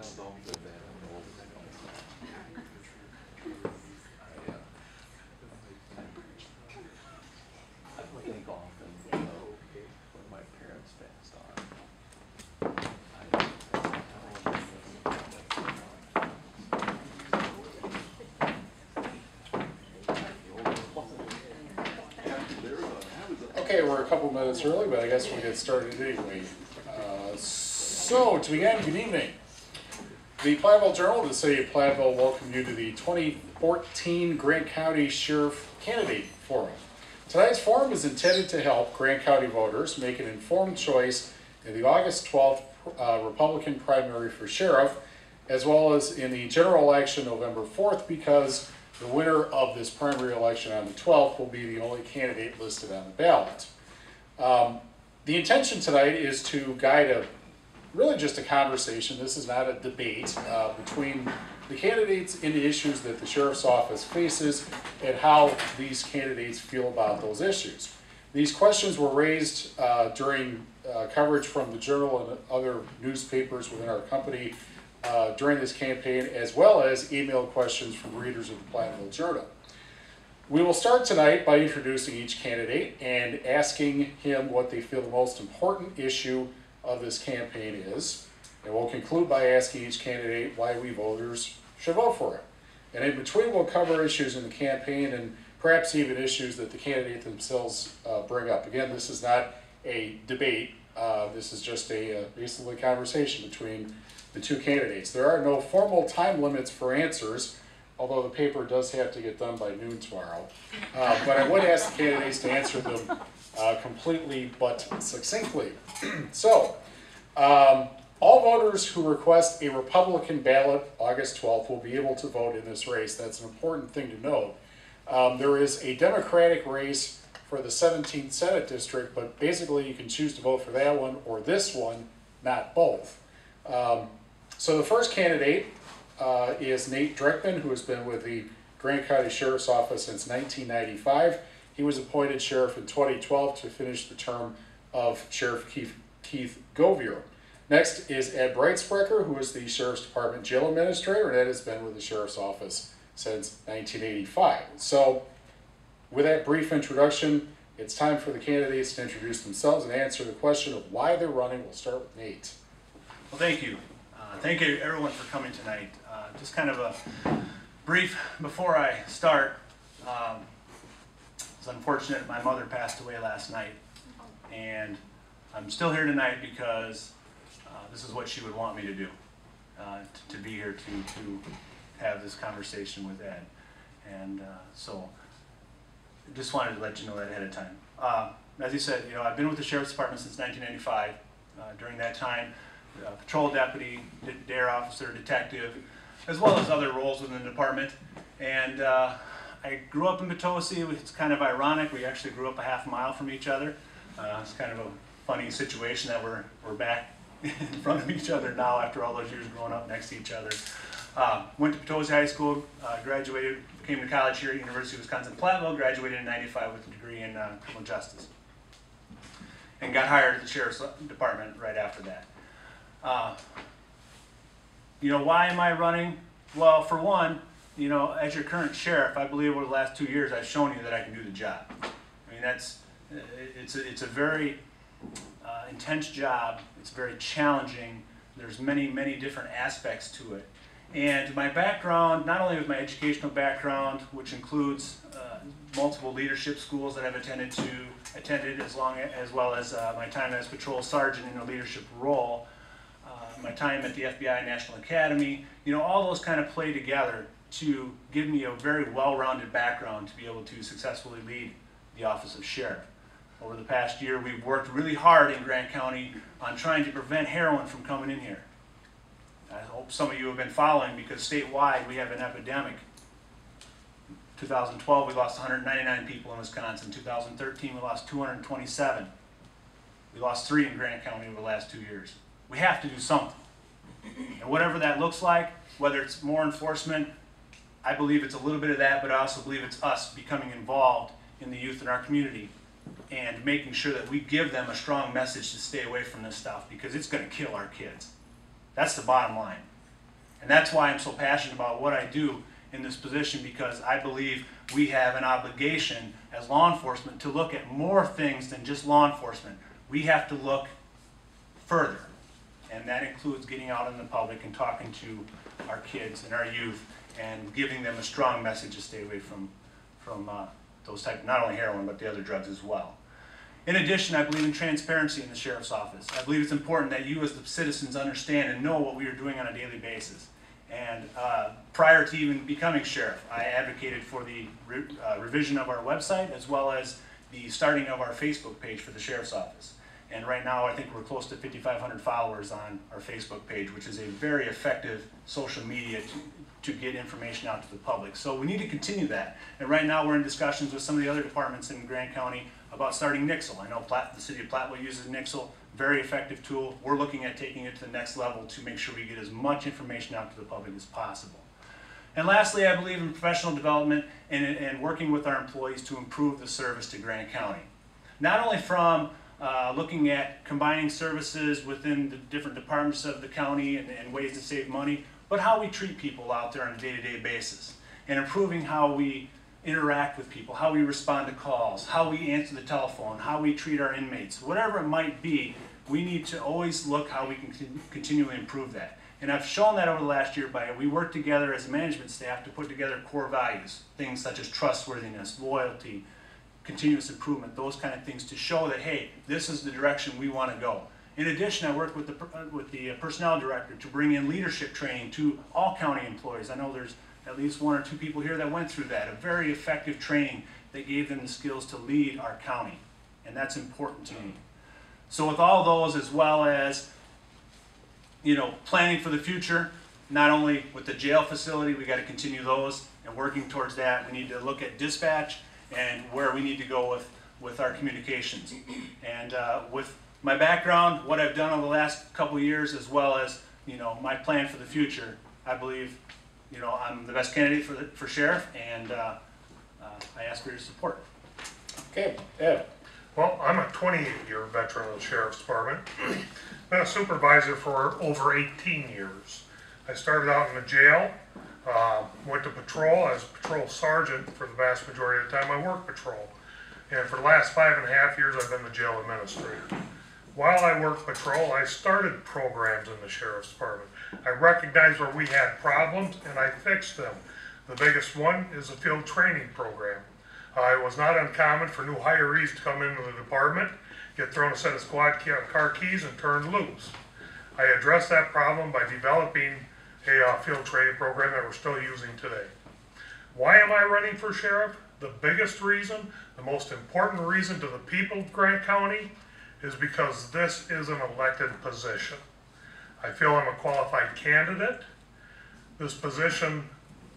don't feel bad. I'm old. I think often when my parents passed on, Okay, we're a couple minutes early, but I guess we'll get started anyway. So, to begin, good evening. The Platteville Journal of the City of Platteville welcome you to the 2014 Grant County Sheriff Candidate Forum. Tonight's forum is intended to help Grant County voters make an informed choice in the August 12th Republican primary for sheriff, as well as in the general election November 4th, because the winner of this primary election on the 12th will be the only candidate listed on the ballot. The intention tonight is to guide really just a conversation. This is not a debate between the candidates in the issues that the sheriff's office faces and how these candidates feel about those issues. These questions were raised during coverage from the Journal and other newspapers within our company during this campaign, as well as email questions from readers of the Platteville Journal. We will start tonight by introducing each candidate and asking him what they feel the most important issue of this campaign is, and we'll conclude by asking each candidate why we voters should vote for him. And in between, we'll cover issues in the campaign and perhaps even issues that the candidate themselves bring up. Again, this is not a debate. This is just basically a conversation between the two candidates. There are no formal time limits for answers, although the paper does have to get done by noon tomorrow. But I would ask the candidates to answer them completely but succinctly. So, all voters who request a Republican ballot August 12th will be able to vote in this race. That's an important thing to note. There is a Democratic race for the 17th Senate District, but basically you can choose to vote for that one or this one, not both. So the first candidate is Nate Dreckman, who has been with the Grant County Sheriff's Office since 1995. He was appointed sheriff in 2012 to finish the term of Sheriff Keith Govier. Next is Ed Breitsprecher, who is the Sheriff's Department Jail Administrator, and Ed has been with the Sheriff's Office since 1985. So, with that brief introduction, it's time for the candidates to introduce themselves and answer the question of why they're running. We'll start with Nate. Well, thank you. Thank you everyone for coming tonight. Just kind of a brief before I start. It's unfortunate my mother passed away last night, and I'm still here tonight because this is what she would want me to do, to be here to have this conversation with Ed. And so just wanted to let you know that ahead of time. As you said, I've been with the Sheriff's Department since 1995. During that time, patrol deputy, dare officer, detective, as well as other roles within the department. And I grew up in Potosi. It's kind of ironic. We actually grew up a half mile from each other. It's kind of a funny situation that we're back in front of each other now after all those years growing up next to each other. Went to Potosi High School, graduated, came to college here at University of Wisconsin-Platteville, graduated in '95 with a degree in criminal justice, and got hired at the Sheriff's Department right after that. Why am I running? Well, for one, as your current sheriff, I believe over the last 2 years I've shown you that I can do the job. I mean, it's a very intense job. It's very challenging. There's many different aspects to it. And my background, not only with my educational background, which includes multiple leadership schools that I've attended as well as my time as patrol sergeant in a leadership role, my time at the FBI National Academy, all those kind of play together to give me a very well-rounded background to be able to successfully lead the office of sheriff. Over the past year, we've worked really hard in Grant County on trying to prevent heroin from coming in here. I hope some of you have been following, because statewide we have an epidemic. 2012 we lost 199 people in Wisconsin. 2013 we lost 227. We lost 3 in Grant County over the last 2 years. We have to do something. And whatever that looks like, whether it's more enforcement, I believe it's a little bit of that, but I also believe it's us becoming involved in the youth in our community and making sure that we give them a strong message to stay away from this stuff, because it's going to kill our kids. That's the bottom line. And that's why I'm so passionate about what I do in this position, because I believe we have an obligation as law enforcement to look at more things than just law enforcement. We have to look further, and that includes getting out in the public and talking to our kids and our youth and giving them a strong message to stay away from those type, not only heroin, but the other drugs as well. In addition, I believe in transparency in the sheriff's office. I believe it's important that you as the citizens understand and know what we are doing on a daily basis. And prior to even becoming sheriff, I advocated for the revision of our website, as well as the starting of our Facebook page for the sheriff's office. And right now, I think we're close to 5,500 followers on our Facebook page, which is a very effective social media to get information out to the public. So we need to continue that. And right now, we're in discussions with some of the other departments in Grant County about starting Nixle. I know the city of Platteville uses Nixle, very effective tool. We're looking at taking it to the next level to make sure we get as much information out to the public as possible. And lastly, I believe in professional development and working with our employees to improve the service to Grant County. Not only from looking at combining services within the different departments of the county and ways to save money, but how we treat people out there on a day-to-day basis, and improving how we interact with people, how we respond to calls, how we answer the telephone, how we treat our inmates, whatever it might be. We need to always look how we can continually improve that. And I've shown that over the last year by we work together as a management staff to put together core values, things such as trustworthiness, loyalty, continuous improvement, those kind of things to show that, hey, this is the direction we want to go. In addition, I work with the personnel director to bring in leadership training to all county employees. I know there's at least 1 or 2 people here that went through that, a very effective training that gave them the skills to lead our county, and that's important to me. So with all those, as well as planning for the future, not only with the jail facility, we got to continue those and working towards that. We need to look at dispatch and where we need to go with our communications. And with my background, what I've done over the last couple of years, as well as my plan for the future, I believe I'm the best candidate for sheriff, and I ask for your support. Okay, Ed. Well, I'm a 28-year veteran of the Sheriff's Department. Been a supervisor for over 18 years. I started out in the jail, went to patrol as patrol sergeant for the vast majority of the time I worked patrol. And for the last 5.5 years, I've been the jail administrator. While I worked patrol, I started programs in the Sheriff's Department. I recognized where we had problems and I fixed them. The biggest one is a field training program. It was not uncommon for new hirees to come into the department, get thrown a set of squad car keys and turned loose. I addressed that problem by developing a field training program that we're still using today. Why am I running for sheriff? The biggest reason, the most important reason to the people of Grant County is because this is an elected position. I feel I'm a qualified candidate. This position,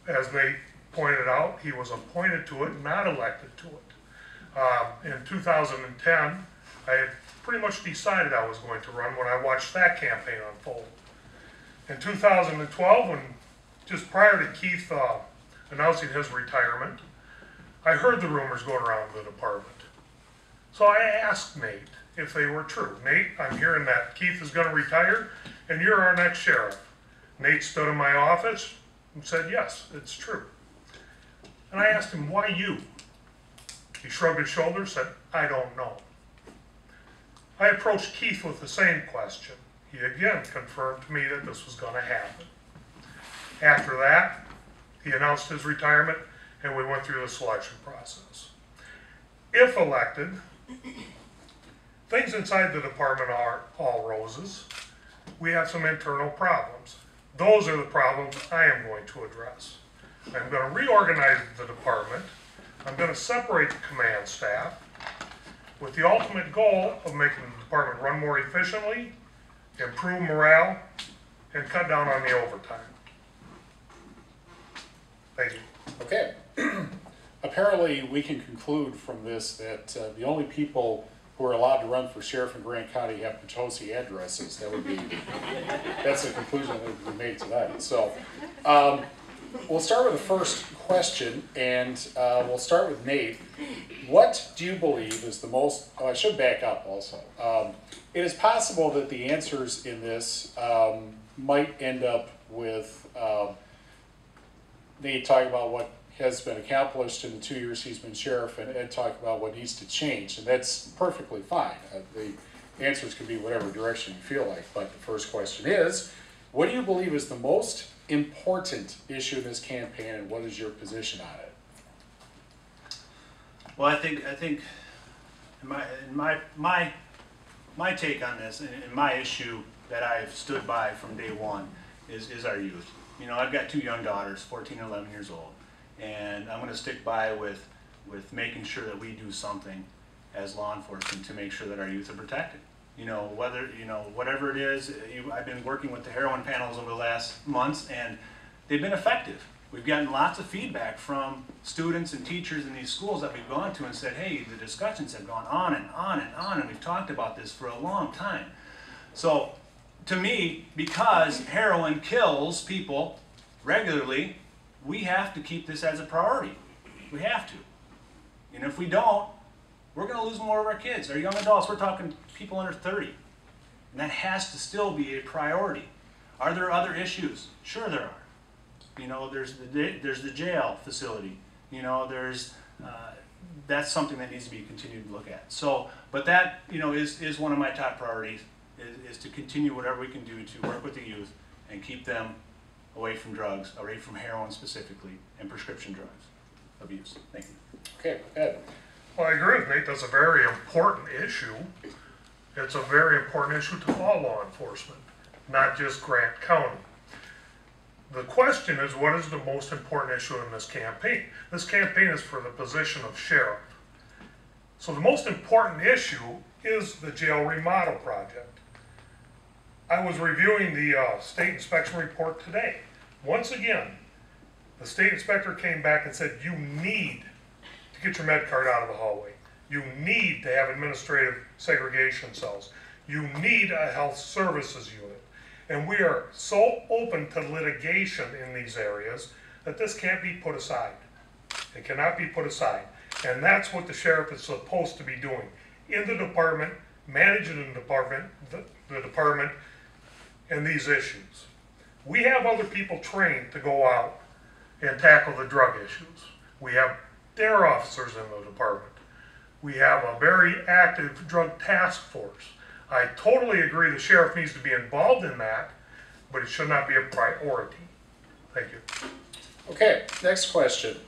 as Nate pointed out, he was appointed to it, not elected to it. In 2010, I had pretty much decided I was going to run when I watched that campaign unfold. In 2012, when just prior to Keith announcing his retirement, I heard the rumors going around the department. So I asked Nate if they were true. Nate, I'm hearing that Keith is going to retire and you're our next sheriff. Nate stood in my office and said, yes, it's true. And I asked him, why you? He shrugged his shoulders, said, I don't know. I approached Keith with the same question. He again confirmed to me that this was going to happen. After that, he announced his retirement and we went through the selection process. If elected, things inside the department are all roses. We have some internal problems. Those are the problems I am going to address. I'm going to reorganize the department. I'm going to separate the command staff with the ultimate goal of making the department run more efficiently, improve morale, and cut down on the overtime. Thank you. Okay. Apparently, we can conclude from this that the only people who are allowed to run for sheriff in Grant County have Potosi addresses. That's the conclusion that we made tonight. So, we'll start with the first question, and we'll start with Nate. What do you believe is the most, I should back up also. It is possible that the answers in this might end up with Nate talking about what has been accomplished in the 2 years he's been sheriff, and Ed talking about what needs to change, and that's perfectly fine. The answers could be whatever direction you feel like, but the first question is, what do you believe is the most important issue in this campaign, and what is your position on it? Well, I think my take on this, and my issue that I've stood by from day one is our youth. You know, I've got 2 young daughters, 14 and 11 years old, and I'm going to stick by with making sure that we do something as law enforcement to make sure that our youth are protected. You know, whatever it is, I've been working with the heroin panels over the last months, and they've been effective. We've gotten lots of feedback from students and teachers in these schools that we've gone to and said, hey, the discussions have gone on and on and on, and we've talked about this for a long time. So, to me, because heroin kills people regularly, we have to keep this as a priority. We have to. And if we don't, we're going to lose more of our kids, our young adults. We're talking people under 30. And that has to still be a priority. Are there other issues? Sure there are. You know, there's the jail facility. You know, that's something that needs to be continued to look at. So, but that, you know, is one of my top priorities, is to continue whatever we can do to work with the youth and keep them away from drugs, away from heroin specifically, and prescription drugs abuse. Thank you. Okay, Ed. Well, I agree with Nate, that's a very important issue. It's a very important issue to all law enforcement, not just Grant County. The question is, what is the most important issue in this campaign? This campaign is for the position of sheriff. So the most important issue is the jail remodel project. I was reviewing the state inspection report today. Once again, the state inspector came back and said, you need to get your med card out of the hallway. You need to have administrative segregation cells. You need a health services unit. And we are so open to litigation in these areas that this can't be put aside. It cannot be put aside. And that's what the sheriff is supposed to be doing in the department, managing the department, and these issues. We have other people trained to go out and tackle the drug issues. We have their officers in the department. We have a very active drug task force. I totally agree the sheriff needs to be involved in that, but it should not be a priority. Thank you. Okay, next question.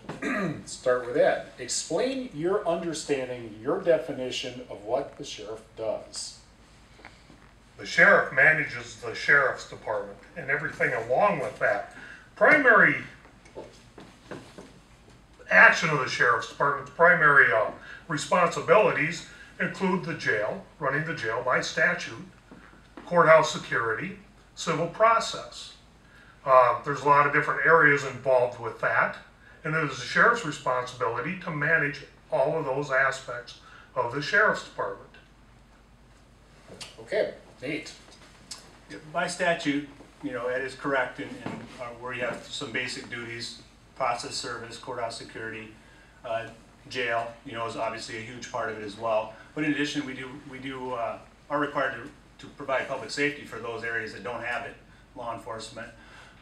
Start with Ed. Explain your understanding, your definition of what the sheriff does. The sheriff manages the sheriff's department and everything along with that. Primary action of the sheriff's department's primary responsibilities include the jail, running the jail by statute, courthouse security, civil process. There's a lot of different areas involved with that, and it is the sheriff's responsibility to manage all of those aspects of the sheriff's department. Okay, Nate. By statute, you know, Ed is correct in where you have some basic duties, process service, courthouse security, jail, you know, is obviously a huge part of it as well. But in addition, we are required to provide public safety for those areas that don't have it, law enforcement.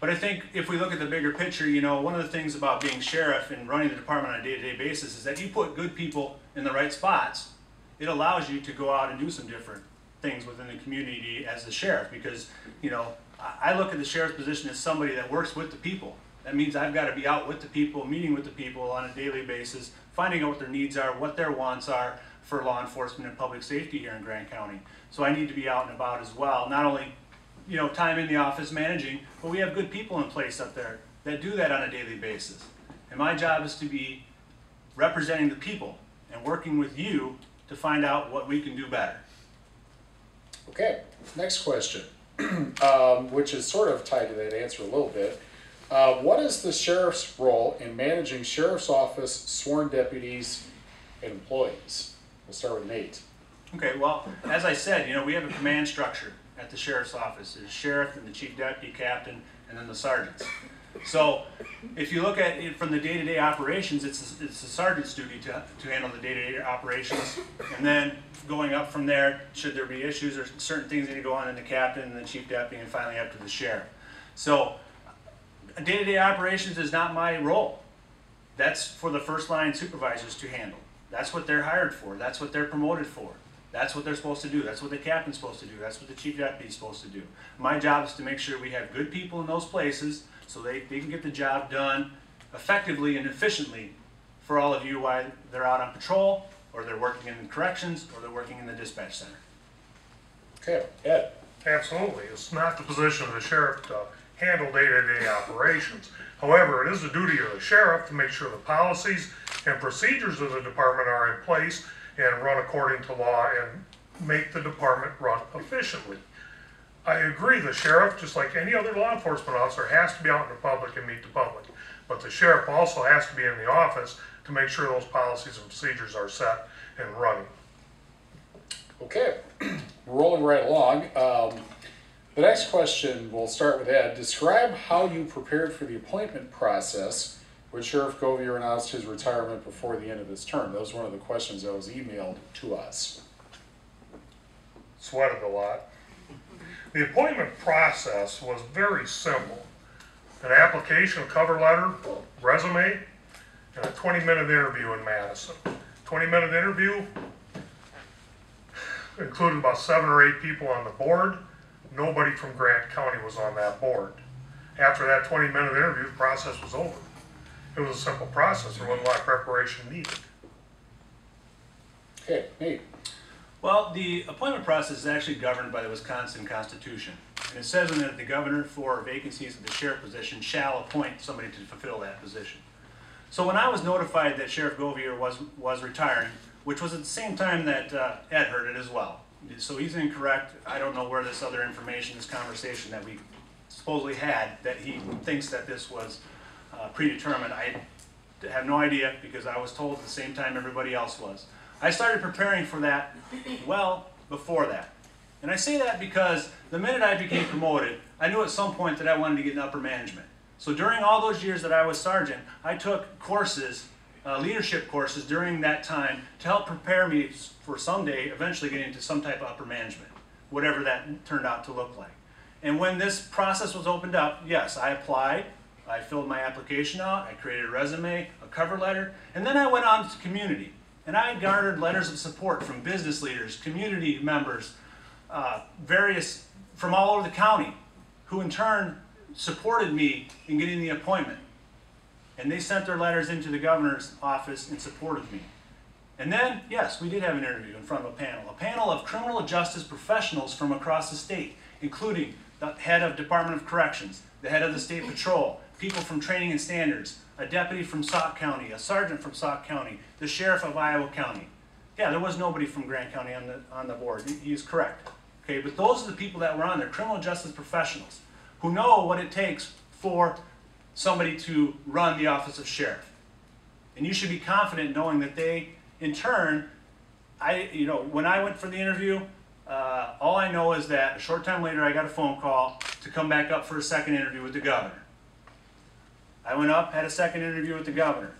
But I think if we look at the bigger picture, you know, one of the things about being sheriff and running the department on a day-to-day basis is that you put good people in the right spots. It allows you to go out and do some different things within the community as the sheriff, because, you know, I look at the sheriff's position as somebody that works with the people. That means I've got to be out with the people, meeting with the people on a daily basis, finding out what their needs are, what their wants are for law enforcement and public safety here in Grant County. So I need to be out and about as well. Not only, you know, time in the office managing, but we have good people in place up there that do that on a daily basis. And my job is to be representing the people and working with you to find out what we can do better. Okay, next question, which is sort of tied to that answer a little bit. What is the sheriff's role in managing sheriff's office, sworn deputies, and employees? We'll start with Nate. Okay, well, as I said, you know, we have a command structure at the sheriff's office. There's sheriff and the chief deputy, captain, and then the sergeants. So if you look at it from the day-to-day operations, it's the sergeant's duty to handle the day-to-day operations, and then going up from there, should there be issues or certain things that need to go on in the captain and the chief deputy, and finally up to the sheriff. So day-to-day operations is not my role. That's for the first line supervisors to handle. That's what they're hired for. That's what they're promoted for. That's what they're supposed to do. That's what the captain's supposed to do. That's what the chief deputy's supposed to do. My job is to make sure we have good people in those places so they can get the job done effectively and efficiently for all of you while they're out on patrol, or they're working in corrections, or they're working in the dispatch center. Okay, Ed. Absolutely. It's not the position of the sheriff to handle day-to-day operations. However, it is the duty of the sheriff to make sure the policies and procedures of the department are in place and run according to law and make the department run efficiently. I agree, the sheriff, just like any other law enforcement officer, has to be out in the public and meet the public. But the sheriff also has to be in the office to make sure those policies and procedures are set and running. Okay, rolling right along. The next question, we'll start with Ed. Describe how you prepared for the appointment process when Sheriff Govier announced his retirement before the end of his term. That was one of the questions that was emailed to us. Sweated a lot. The appointment process was very simple. An application, a cover letter, resume, and a 20-minute interview in Madison. 20-minute interview included about 7 or 8 people on the board. Nobody from Grant County was on that board. After that 20-minute interview, the process was over. It was a simple process. There wasn't a lot of preparation needed. Okay, Nate. Well, the appointment process is actually governed by the Wisconsin Constitution. And it says in it that the governor, for vacancies of the sheriff position, shall appoint somebody to fulfill that position. So when I was notified that Sheriff Govier was retiring, which was at the same time that Ed heard it as well. So he's incorrect. I don't know where this other information, this conversation that we supposedly had, that he thinks that this was predetermined. I have no idea, because I was told at the same time everybody else was. I started preparing for that well before that. And I say that because the minute I became promoted, I knew at some point that I wanted to get in upper management. So during all those years that I was sergeant, I took courses, leadership courses during that time to help prepare me for someday eventually getting into some type of upper management, whatever that turned out to look like. And when this process was opened up, yes, I applied, I filled my application out, I created a resume, a cover letter, and then I went on to community. And I garnered letters of support from business leaders, community members, various from all over the county, who in turn supported me in getting the appointment. And they sent their letters into the governor's office in support of me. And then, yes, we did have an interview in front of a panel of criminal justice professionals from across the state, including the head of Department of Corrections, the head of the State Patrol, people from Training and Standards, a deputy from Sauk County, a sergeant from Sauk County, the sheriff of Iowa County. Yeah, there was nobody from Grant County on the board. He is correct. Okay, but those are the people that were on there, criminal justice professionals, who know what it takes for somebody to run the office of sheriff. And you should be confident knowing that they, in turn, when I went for the interview, all I know is that a short time later I got a phone call to come back up for a second interview with the governor. I went up, had a second interview with the governor.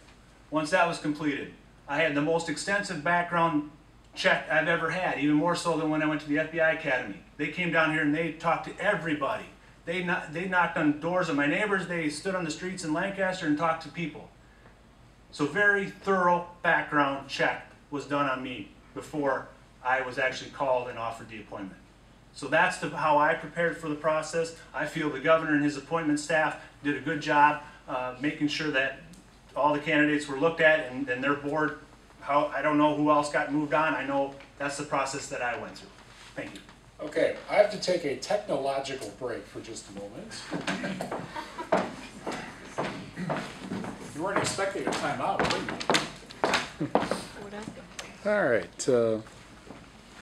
Once that was completed, I had the most extensive background check I've ever had, even more so than when I went to the FBI Academy. They came down here and they talked to everybody. They knocked on doors of my neighbors, they stood on the streets in Lancaster and talked to people. So very thorough background check was done on me before I was actually called and offered the appointment. So that's how I prepared for the process. I feel the governor and his appointment staff did a good job making sure that all the candidates were looked at and their board. I don't know who else got moved on. I know that's the process that I went through. Thank you. Okay, I have to take a technological break for just a moment. You weren't expecting a timeout, were you? All right.